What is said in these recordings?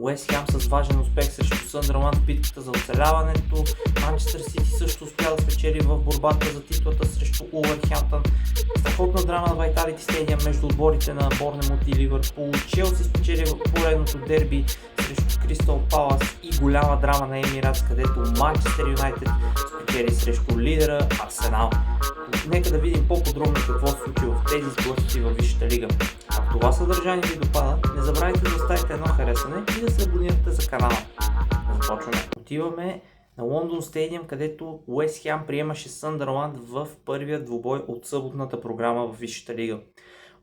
Уест Хем с важен успех срещу Съндърланд в битката за оцеляването. Манчестър Сити също успя да спечели в борбата за титлата срещу Улвърхемптън. Страхотна драма на Vitality Stadium между отборите на Борнемут и Ливърпул. Челси спечели поредното дерби срещу Кристал Палас и голяма драма на Емиратс, където Манчестър Юнайтед спечели срещу лидера Арсенал. Нека да видим по-подробно какво се случи в тези сблъсъци във Висшата лига. Ако това съдържание ви допада, не забравяйте да оставите едно харесване и да се абонирате за канала. Започваме. Отиваме на Лондон Стадиум, където Уест Хем приемаше Съндърланд в първия двубой от съботната програма в Висшата лига.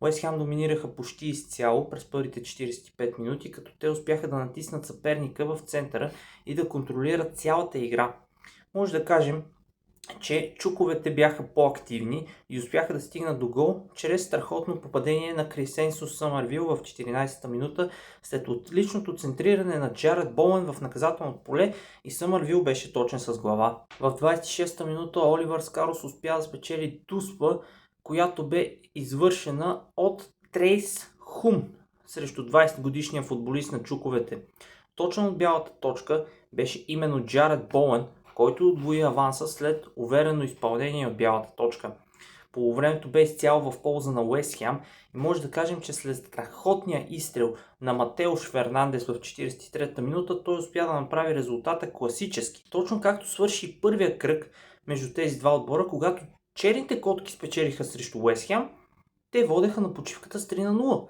Уест Хем доминираха почти изцяло през първите 45 минути, като те успяха да натиснат съперника в центъра и да контролират цялата игра. Може да кажем, че чуковете бяха по-активни и успяха да стигнат до гол чрез страхотно попадение на Крейсенсус Съмървил в 14-та минута след отличното центриране на Джаред Боуен в наказателното поле и Съмървил беше точен с глава. В 26-та минута Оливър Скарос успя да спечели туспа, която бе извършена от Трейс Хум срещу 20-годишния футболист на чуковете. Точно от бялата точка беше именно Джаред Боуен, който удвои аванса след уверено изпълнение от бялата точка. Полувремето бе изцяло в полза на Уест Хем и може да кажем, че след страхотния изстрел на Матеуш Фернандес в 43-та минута той успя да направи резултата класически. Точно както свърши първия кръг между тези два отбора, когато черните котки спечелиха срещу Уест Хем, те водеха на почивката с 3-0.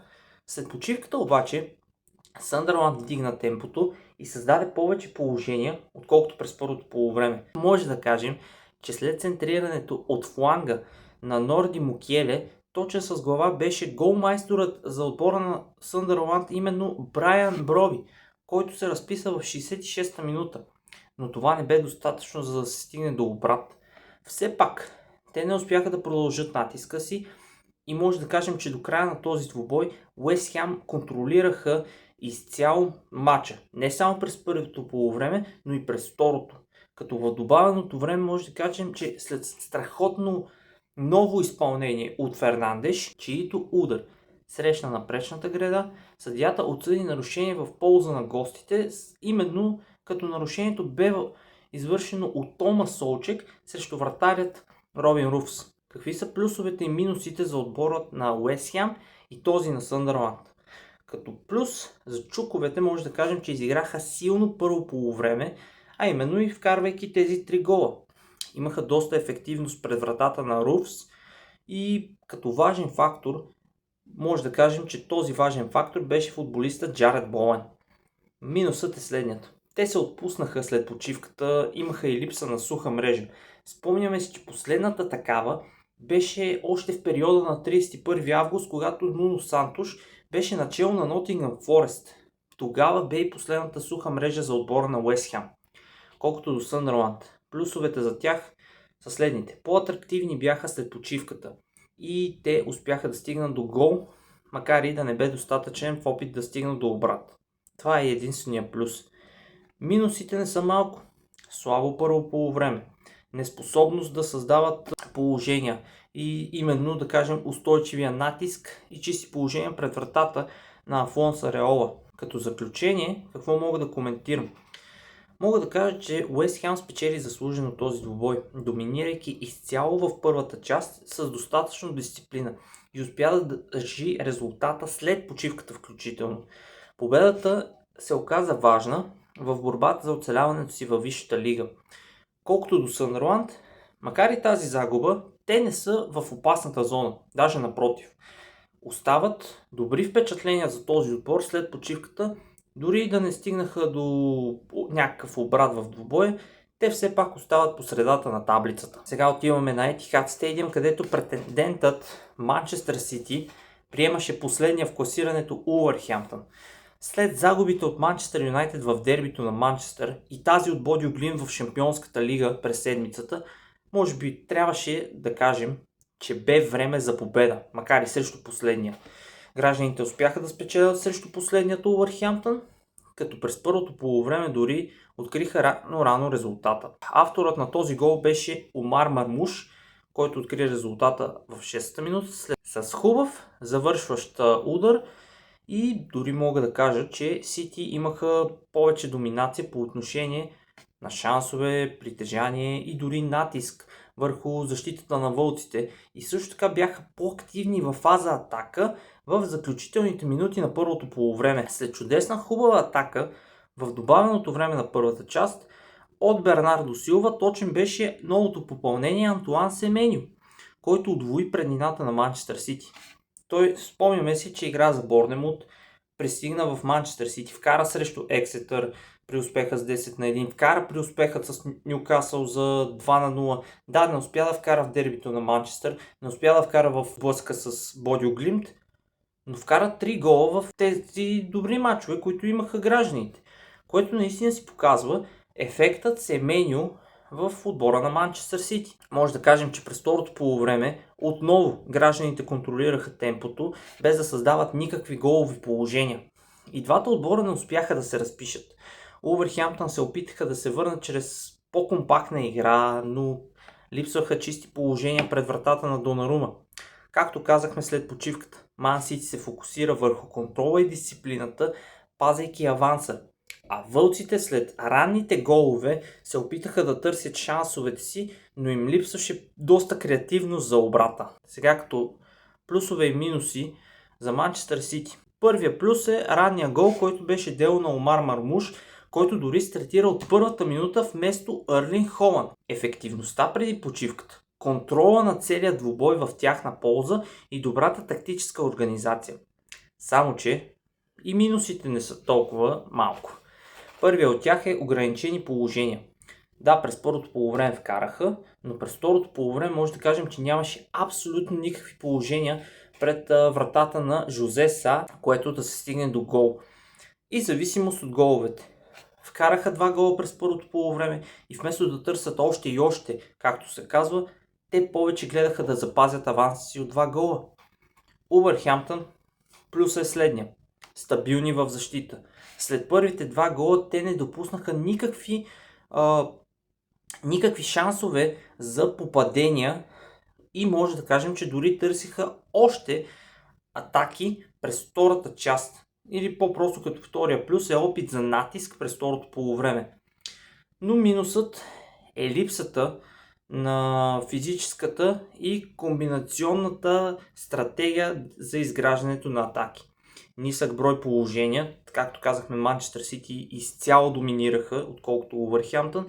След почивката обаче Съндърланд вдигна темпото и създаде повече положения, отколкото през първото полувреме. Може да кажем, че след центрирането от фланга на Норди Мукеле, точен с глава беше голмайсторът за отбора на Съндърланд, именно Брайан Броби, който се разписа в 66-та минута. Но това не бе достатъчно, за да се стигне до обрат. Все пак, те не успяха да продължат натиска си и може да кажем, че до края на този двубой Уест Хем контролираха изцяло матча. Не само през първото полувреме, но и през второто. Като в добавеното време може да кажем, че след страхотно ново изпълнение от Фернандеш, чието удар срещна на пречната града, съдията отсъди нарушение в полза на гостите, именно като нарушението бе извършено от Томас Солчек срещу вратарят Робин Руфс. Какви са плюсовете и минусите за отборът на Уест Хем и този на Съндърланд? Като плюс за чуковете може да кажем, че изиграха силно първо полувреме, а именно и вкарвайки тези 3 гола. Имаха доста ефективност пред вратата на Руфс и като важен фактор може да кажем, че този важен фактор беше футболиста Джаред Боуен. Минусът е следният. Те се отпуснаха след почивката, имаха и липса на суха мрежа. Спомняме си, че последната такава беше още в периода на 31 август, когато Нуно Сантош беше начало на Нотингъм Форест. Тогава бе и последната суха мрежа за отбора на Уест Хем. Колкото до Съндърланд, плюсовете за тях са следните. По-атрактивни бяха след почивката и те успяха да стигнат до гол, макар и да не бе достатъчен в опит да стигнат до обрат. Това е единствения плюс. Минусите не са малко. Слабо първо полувреме, неспособност да създават положения и именно да кажем устойчивия натиск и чисти положения пред вратата на Афонсо Ареола. Като заключение, какво мога да коментирам? Мога да кажа, че Уест Хем спечели заслужено този двубой, доминирайки изцяло в първата част с достатъчно дисциплина и успя да държи резултата след почивката включително. Победата се оказа важна в борбата за оцеляването си във Висшата лига. Колкото до Съндърланд, макар и тази загуба, те не са в опасната зона, даже напротив. Остават добри впечатления за този отбор след почивката, дори и да не стигнаха до някакъв обрат в двубоя, те все пак остават по средата на таблицата. Сега отиваме на Етихад Стадиум, където претендентът Манчестър Сити приемаше последния в класирането Улвърхемптън. След загубите от Манчестър Юнайтед в дербито на Манчестър и тази от Боди Оглин в Шампионската лига през седмицата, може би трябваше да кажем, че бе време за победа, макар и срещу последния. Гражданите успяха да спечелят срещу последният Улвърхемптън, като през първото полувреме дори откриха рано резултата. Авторът на този гол беше Омар Мармуш, който откри резултата в 6-та минута с хубав завършващ удар И дори мога да кажа, че Сити имаха повече доминация по отношение на шансове, притежание и дори натиск върху защитата на вълците. И също така бяха по-активни във фаза атака в заключителните минути на първото полувреме. След чудесна хубава атака в добавеното време на първата част от Бернардо Силва точен беше новото попълнение Антуан Семеньо, който удвои преднината на Манчестър Сити. Той, спомняме си, че игра за Борнемут, пристигна в Манчестър Сити, вкара срещу Ексетър при успеха с 10-1, вкара при успехът с Нюкасъл за 2-0. Да, не успя да вкара в дербито на Манчестър, не успя да вкара в блъска с Бодио Глимт, но вкара 3 гола в тези добри мачове, които имаха гражданите, което наистина си показва ефектът Семеньо в отбора на Манчестър Сити. Може да кажем, че през второто полувреме отново гражданите контролираха темпото, без да създават никакви голови положения. И двата отбора не успяха да се разпишат. Улверхемптън се опитаха да се върнат чрез по-компактна игра, но липсваха чисти положения пред вратата на Донарума. Както казахме след почивката, Ман Сити се фокусира върху контрола и дисциплината, пазейки аванса. А вълците след ранните голове се опитаха да търсят шансовете си, но им липсваше доста креативност за обрата. Сега като плюсове и минуси за Манчестър Сити. Първия плюс е ранния гол, който беше дело на Омар Мармуш, който дори стартира от първата минута вместо Ерлинг Холанд. Ефективността преди почивката, контрола на целия двубой в тяхна полза и добрата тактическа организация. Само че и минусите не са толкова малко. Първият от тях е ограничени положения. Да, през първото полувреме вкараха, но през второто полувреме може да кажем, че нямаше абсолютно никакви положения пред вратата на Жозе Са, което да се стигне до гол. И зависимост от головете. Вкараха 2 гола през първото полувреме и вместо да търсят още и още, както се казва, те повече гледаха да запазят аванса си от 2 гола. Улверхемптън плюс е следния. Стабилни в защита. След първите 2 гола те не допуснаха никакви шансове за попадения и може да кажем, че дори търсиха още атаки през втората част. Или по-просто като втория плюс е опит за натиск през второто полувреме. Но минусът е липсата на физическата и комбинационната стратегия за изграждането на атаки. Нисък брой положения, както казахме, Манчестър Сити изцяло доминираха, отколкото Улверхемптън,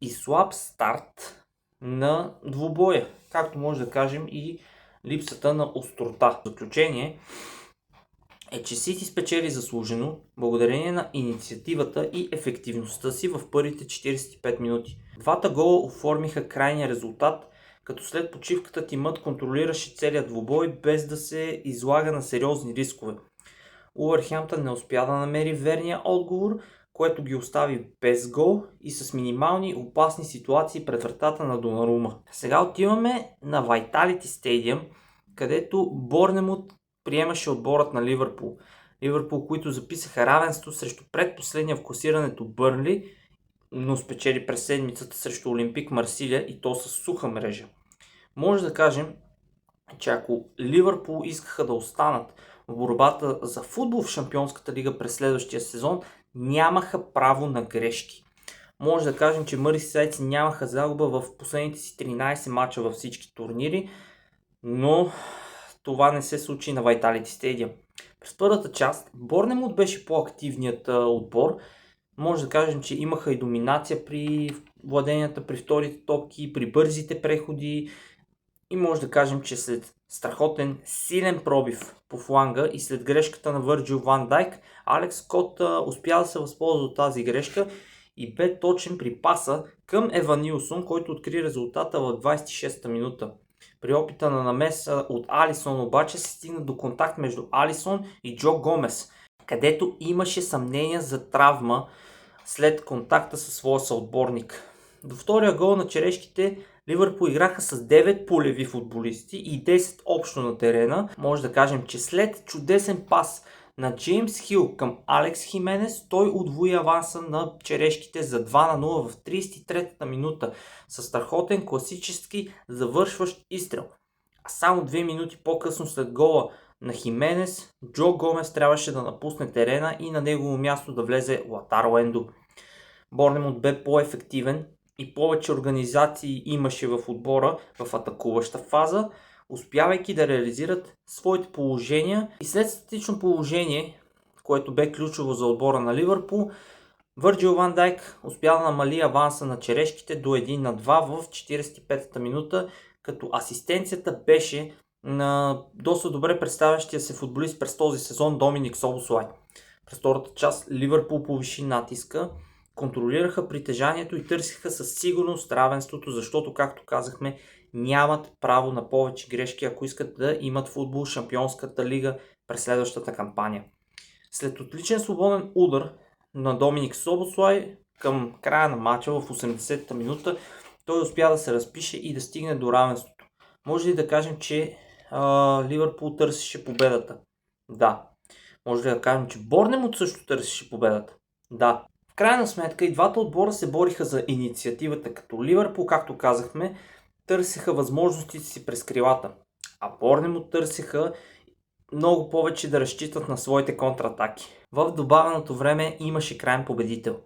и слаб старт на двубоя, както може да кажем и липсата на острота. В заключение е, че Сити спечели заслужено благодарение на инициативата и ефективността си в първите 45 минути. Двата гола оформиха крайния резултат, като след почивката тимът контролираше целият двубой без да се излага на сериозни рискове. Улверхемптън не успя да намери верния отговор, което ги остави без гол и с минимални опасни ситуации пред вратата на Донарума. Сега отиваме на Vitality Stadium, където Борнемут приемаше отборът на Ливърпул. Ливърпул, които записаха равенство срещу предпоследния в класирането Бърнли, но спечели през седмицата срещу Олимпик Марсилия и то с суха мрежа. Може да кажем, че ако Ливърпул искаха да останат в борбата за футбол в Шампионската лига през следващия сезон, нямаха право на грешки. Може да кажем, че Мърсисайдци нямаха загуба в последните си 13 мача във всички турнири, но това не се случи на Vitality Stadium. През първата част Борнемут беше по-активният отбор. Може да кажем, че имаха и доминация при владенията, при вторите топки, при бързите преходи. И може да кажем, че след страхотен, силен пробив по фланга и след грешката на Върджил Ван Дайк, Алекс Скот успя да се възползва от тази грешка и бе точен при паса към Еван Нилсон, който откри резултата в 26-та минута. При опита на намеса от Алисон обаче се стигна до контакт между Алисон и Джо Гомес, където имаше съмнения за травма след контакта със своя съотборник. До втория гол на черешките Ливърпул играха с 9 полеви футболисти и 10 общо на терена. Може да кажем, че след чудесен пас на Джеймс Хил към Алекс Хименес, той удвои аванса на черешките за 2-0 в 33-та минута със страхотен класически завършващ изстрел. А само 2 минути по-късно след гола на Хименес, Джо Гомес трябваше да напусне терена и на негово място да влезе Латаро Ендо. Борнемут бе по-ефективен и повече организации имаше в отбора в атакуваща фаза, успявайки да реализират своите положения, и след статично положение, което бе ключово за отбора на Ливърпул, Върджил Ван Дайк успя да намали аванса на черешките до 1-2 в 45-та минута, като асистенцията беше на доста добре представящия се футболист през този сезон Доминик Собослай. През втората част Ливърпул повиши натиска, контролираха притежанието и търсиха със сигурност равенството, защото, както казахме, нямат право на повече грешки, ако искат да имат футбол в Шампионската лига през следващата кампания. След отличен свободен удар на Доминик Собослай към края на матча в 80-та минута, той успя да се разпише и да стигне до равенството. Може ли да кажем, че Ливърпул търсеше победата? Да. Може ли да кажем, че Борнемут също търсеше победата? Да. В крайна сметка и двата отбора се бориха за инициативата, като Ливърпул, както казахме, търсеха възможностите си през крилата, а Борнемут търсеха много повече да разчитат на своите контратаки. В добавеното време имаше крайен победител.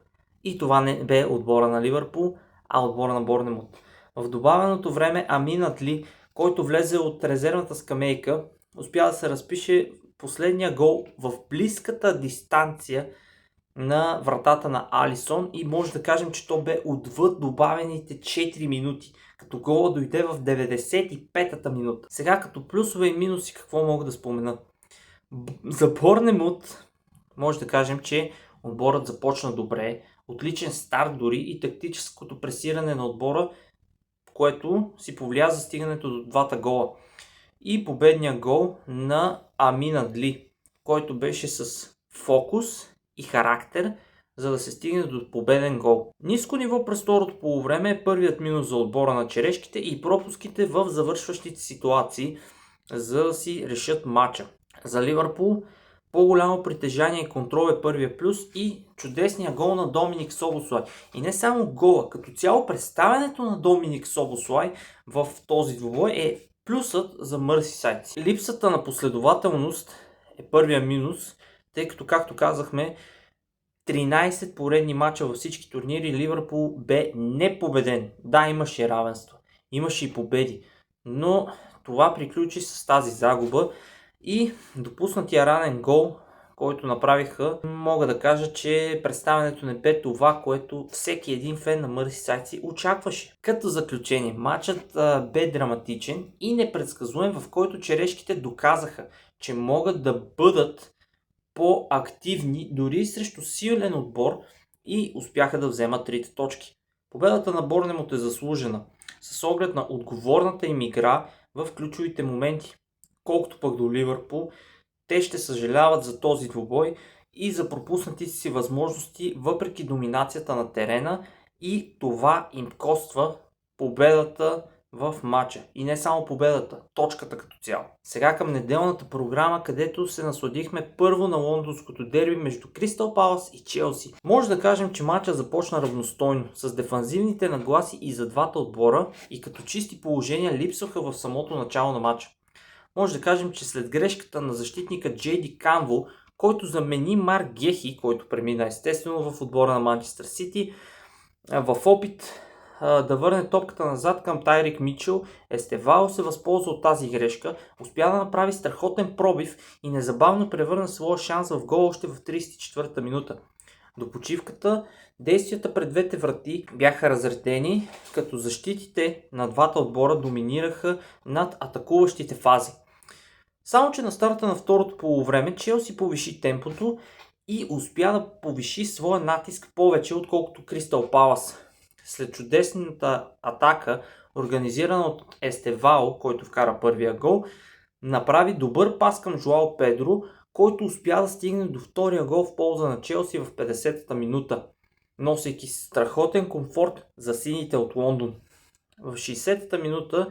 И това не бе отбора на Ливърпул, а отбора на Борнемут. В добавеното време Аминат Ли, който влезе от резервната скамейка, успя да се разпише последния гол в близката дистанция на вратата на Алисон и може да кажем, че то бе отвъд добавените 4 минути, като гола дойде в 95-та минута. Сега като плюсове и минуси какво мога да спомена? За Борнемут може да кажем, че отборът започна добре, отличен старт дори и тактическото пресиране на отбора, което си повлия за стигането до двата гола. И победния гол на Аминат Ли, който беше с фокус и характер, за да се стигне до победен гол. Ниско ниво през второто полувреме е първият минус за отбора на черешките и пропуските в завършващите ситуации, за да си решат матча. За Ливърпул по-голямо притежание и контрол е първия плюс и чудесния гол на Доминик Собослай. И не само гола, като цяло представянето на Доминик Собослай в този двубой е плюсът за Мърсисайдци. Липсата на последователност е първия минус, тъй като, както казахме, 13 поредни мача във всички турнири Ливърпул бе непобеден. Да, имаше равенство, имаше и победи, но това приключи с тази загуба и допуснатия ранен гол, който направиха, мога да кажа, че представянето не бе това, което всеки един фен на Мърсисайдци очакваше. Като заключение, матчът бе драматичен и непредсказуем, в който черешките доказаха, че могат да бъдат по-активни дори срещу силен отбор и успяха да вземат 3 точки. Победата на Борнемут е заслужена, с оглед на отговорната им игра в ключовите моменти. Колкото пък до Ливърпул, те ще съжаляват за този двубой и за пропуснатите си възможности въпреки доминацията на терена, и това им коства победата в матча. И не само победата, точката като цяло. Сега към неделната програма, където се насладихме първо на лондонското дерби между Кристал Палас и Челси. Може да кажем, че матчът започна равностойно, с дефанзивните нагласи и за двата отбора, и като чисти положения липсваха в самото начало на матча. Може да кажем, че след грешката на защитника Джейди Канво, който замени Марк Гехи, който премина естествено в отбора на Манчестър Сити, в опит да върне топката назад към Тайрик Мичел, Естевао се възползва от тази грешка, успя да направи страхотен пробив и незабавно превърна своя шанс в гол още в 34-та минута. До почивката действията пред двете врати бяха разредени, като защитите на двата отбора доминираха над атакуващите фази. Само че на старта на второто полувреме Челси повиши темпото и успя да повиши своя натиск повече, отколкото Кристал Палас. След чудесната атака, организирана от Естевао, който вкара първия гол, направи добър пас към Жоао Педро, който успя да стигне до втория гол в полза на Челси в 50-та минута, носейки страхотен комфорт за сините от Лондон. В 60-та минута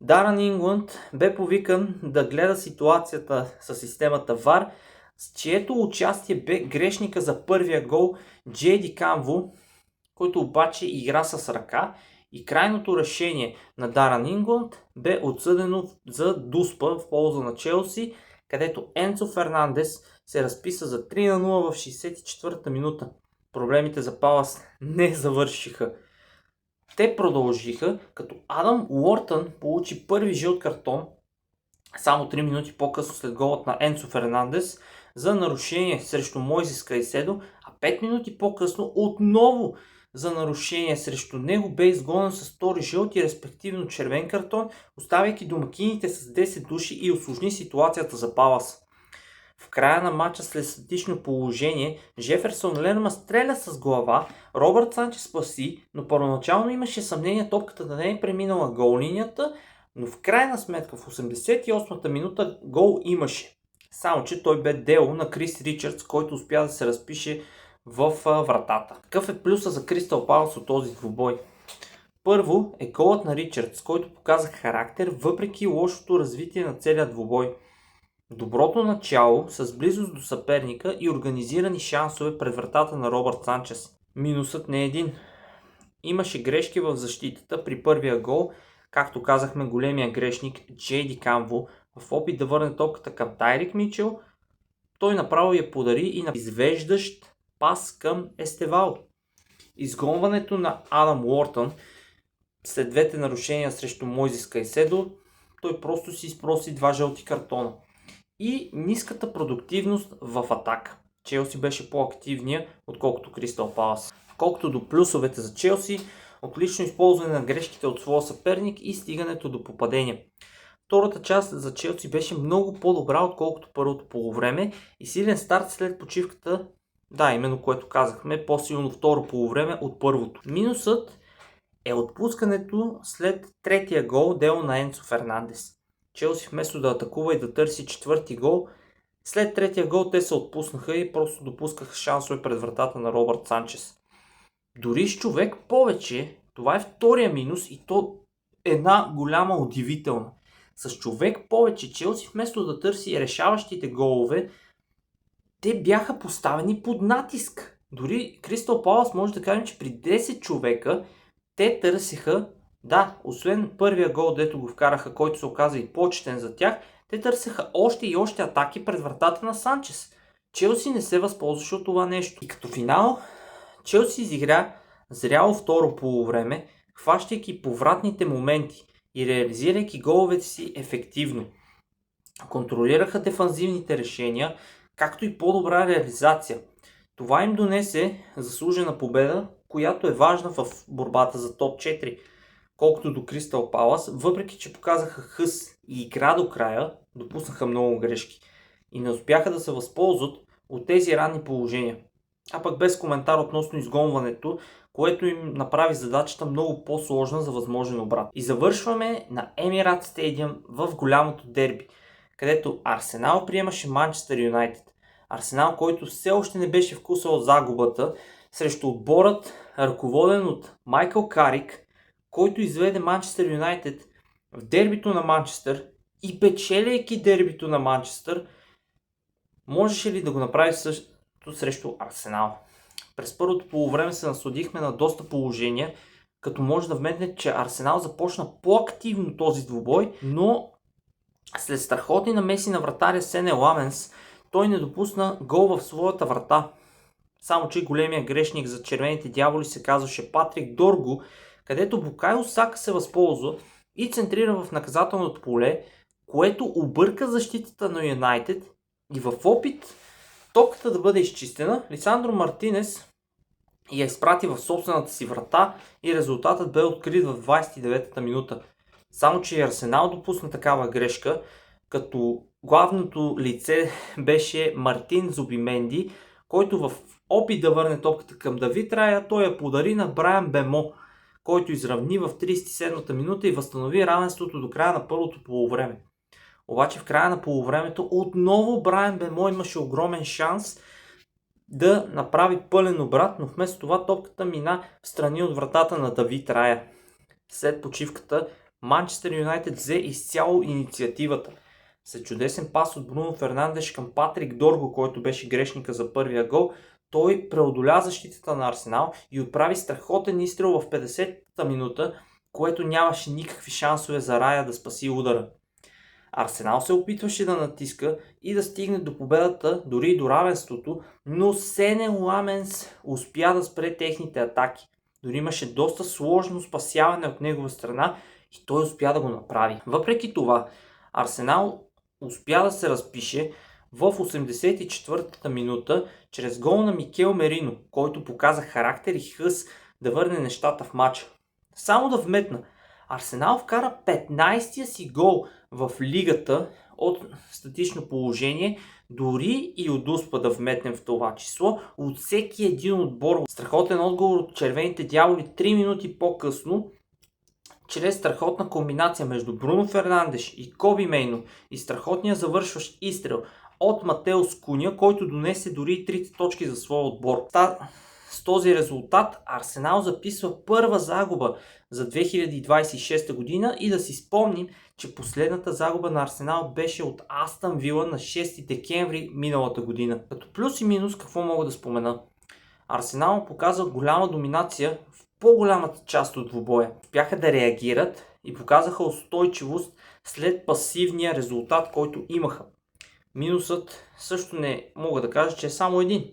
Дарън Ингланд бе повикан да гледа ситуацията с системата VAR, с чието участие бе грешника за първия гол Джейди Канво, който обаче игра с ръка, и крайното решение на Дарън Ингланд бе отсъдено за дуспа в полза на Челси, където Енцо Фернандес се разписа за 3-0 в 64-та минута. Проблемите за Палас не завършиха. Те продължиха, като Адам Уортън получи първи жълт картон само 3 минути по-късно след голът на Енцо Фернандес за нарушение срещу Мойсес Кайседо, а 5 минути по-късно отново за нарушение срещу него бе изгонен с втори жълт и респективно червен картон, оставяйки домакините с 10 души и усложни ситуацията за Палас. В края на матча след статично положение, Жеферсон Ленърма стреля с глава, Робърт Санчес спаси, но първоначално имаше съмнение топката да не е преминала гол линията, но в крайна сметка в 88-та минута гол имаше. Само че той бе дело на Крис Ричардс, който успя да се разпише в вратата. Какъв е плюса за Кристал Палас от този двубой? Първо е голът на Ричардс, който показа характер въпреки лошото развитие на целия двубой. Доброто начало с близост до съперника и организирани шансове пред вратата на Робърт Санчес. Минусът не е един. Имаше грешки в защитата при първия гол, както казахме големия грешник Джейди Камво в опит да върне топката към Тайрик Мичел, той направо я подари и на извеждащ пас към Естевал. Изгонването на Адам Уортън след двете нарушения срещу Мойсес Кайседо, той просто си изпроси 2 жълти картона. И ниската продуктивност в атака. Челси беше по-активния, отколкото Кристал Палас. Колкото до плюсовете за Челси, отлично използване на грешките от своя съперник и стигането до попадения. Втората част за Челси беше много по-добра, отколкото първото полувреме и силен старт след почивката, да, именно което казахме, по-силно второ полувреме от първото. Минусът е отпускането след третия гол, дело на Енцо Фернандес. Челси вместо да атакува и да търси четвърти гол, след третия гол те се отпуснаха и просто допускаха шансове пред вратата на Робърт Санчес. Дори с човек повече, това е втория минус и то една голяма удивителна. С човек повече Челси вместо да търси решаващите голове, те бяха поставени под натиск. Дори Кристал Палас може да кажем, че при 10 човека те търсиха, да, освен първия гол, дето го вкараха, който се оказа и почетен за тях, те търсеха още и още атаки пред вратата на Санчес. Челси не се възползваше от това нещо. И като финал, Челси изигра зряло второ полувреме, хващайки повратните моменти и реализирайки головете си ефективно. Контролираха дефанзивните решения, както и по-добра реализация. Това им донесе заслужена победа, която е важна в борбата за топ 4. Колкото до Кристал Палас, въпреки че показаха хъс и игра до края, допуснаха много грешки и не успяха да се възползват от тези ранни положения. А пък без коментар относно изгонването, което им направи задачата много по-сложна за възможен обрат. И завършваме на Емират Стадиум в голямото дерби, където Арсенал приемаше Манчестър Юнайтед. Арсенал, който все още не беше вкусал загубата срещу отборът, ръководен от Майкъл Карик, който изведе Манчестър Юнайтед в дербито на Манчестър и печелейки дербито на Манчестър, можеше ли да го направи същото срещу Арсенал? През първото полувреме се насладихме на доста положения, като може да вметне, че Арсенал започна по-активно този двубой, но след страхотни намеси на вратаря Сене Ламенс, той не допусна гол в своята врата. Само че големия грешник за червените дяволи се казваше Патрик Дорго, където Букайо Сака се възползва и центрира в наказателното поле, което обърка защитата на Юнайтед и в опит топката да бъде изчистена, Лисандро Мартинес я изпрати в собствената си врата и резултатът бе открит в 29-та минута. Само че и Арсенал допусна такава грешка, като главното лице беше Мартин Зубименди, който в опит да върне топката към Давид Рая, той я подари на Брайан Бемо, който изравни в 37-та минута и възстанови равенството до края на първото полувреме. Обаче в края на полувремето отново Брайан Бемо имаше огромен шанс да направи пълен обрат, но вместо това топката мина в страни от вратата на Давид Рая. След почивката Манчестър Юнайтед взе изцяло инициативата. След чудесен пас от Бруно Фернандеш към Патрик Дорго, който беше грешника за първия гол, той преодоля защитата на Арсенал и отправи страхотен изстрел в 50-та минута, което нямаше никакви шансове за Рая да спаси удара. Арсенал се опитваше да натиска и да стигне до победата, дори до равенството, но Сене Ламенс успя да спре техните атаки. Дори имаше доста сложно спасяване от негова страна и той успя да го направи. Въпреки това, Арсенал успя да се разпише в 84-та минута чрез гол на Микел Мерино, който показа характер и хъс да върне нещата в матча. Само да вметна, Арсенал вкара 15-тия си гол в лигата от статично положение, дори и от Успа да вметнем в това число, от всеки един отбор. Страхотен отговор от червените дяволи 3 минути по-късно, чрез страхотна комбинация между Бруно Фернандеш и Коби Мейно и страхотния завършващ изстрел от Матеус Куня, който донесе дори 3 точки за своя отбор. С този резултат Арсенал записва първа загуба за 2026 година и да си спомним, че последната загуба на Арсенал беше от Астън Вила на 6 декември миналата година. Като плюс и минус какво мога да спомена? Арсенал показа голяма доминация в по-голямата част от двубоя. Успяха да реагират и показаха устойчивост след пасивния резултат, който имаха. Минусът също не мога да кажа, че е само един.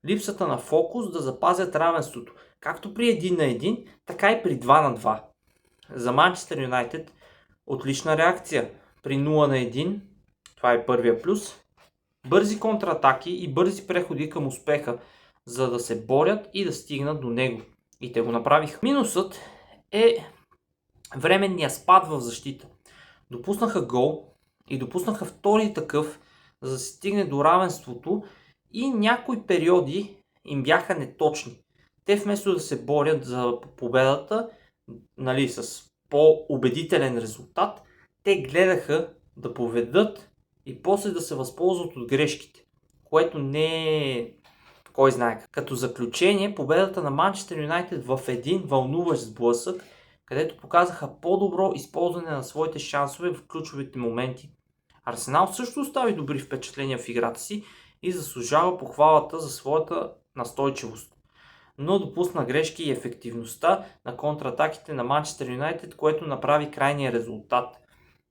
Липсата на фокус да запазят равенството, както при 1 на 1, така и при 2 на 2. За Манчестър Юнайтед отлична реакция при 0 на 1, това е първия плюс. Бързи контратаки и бързи преходи към успеха, за да се борят и да стигнат до него. И те го направиха. Минусът е временния спад в защита. Допуснаха гол и допуснаха втори такъв, за да се стигне до равенството и някои периоди им бяха неточни. Те вместо да се борят за победата, с по-убедителен резултат, те гледаха да поведат и после да се възползват от грешките, което не е кой знае. Като заключение, победата на Манчестър Юнайтед в един вълнуващ сблъсък, където показаха по-добро използване на своите шансове в ключовите моменти. Арсенал също остави добри впечатления в играта си и заслужава похвалата за своята настойчивост. Но допусна грешки и ефективността на контратаките на Манчестър Юнайтед, което направи крайния резултат.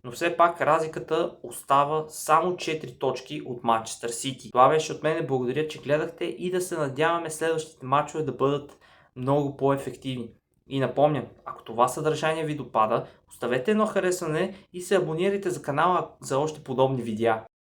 Но все пак разликата остава само 4 точки от Манчестър Сити. Това беше от мен. Благодаря, че гледахте и да се надяваме следващите мачове да бъдат много по-ефективни. И напомням, ако това съдържание ви допада, оставете едно харесване и се абонирайте за канала за още подобни видеа.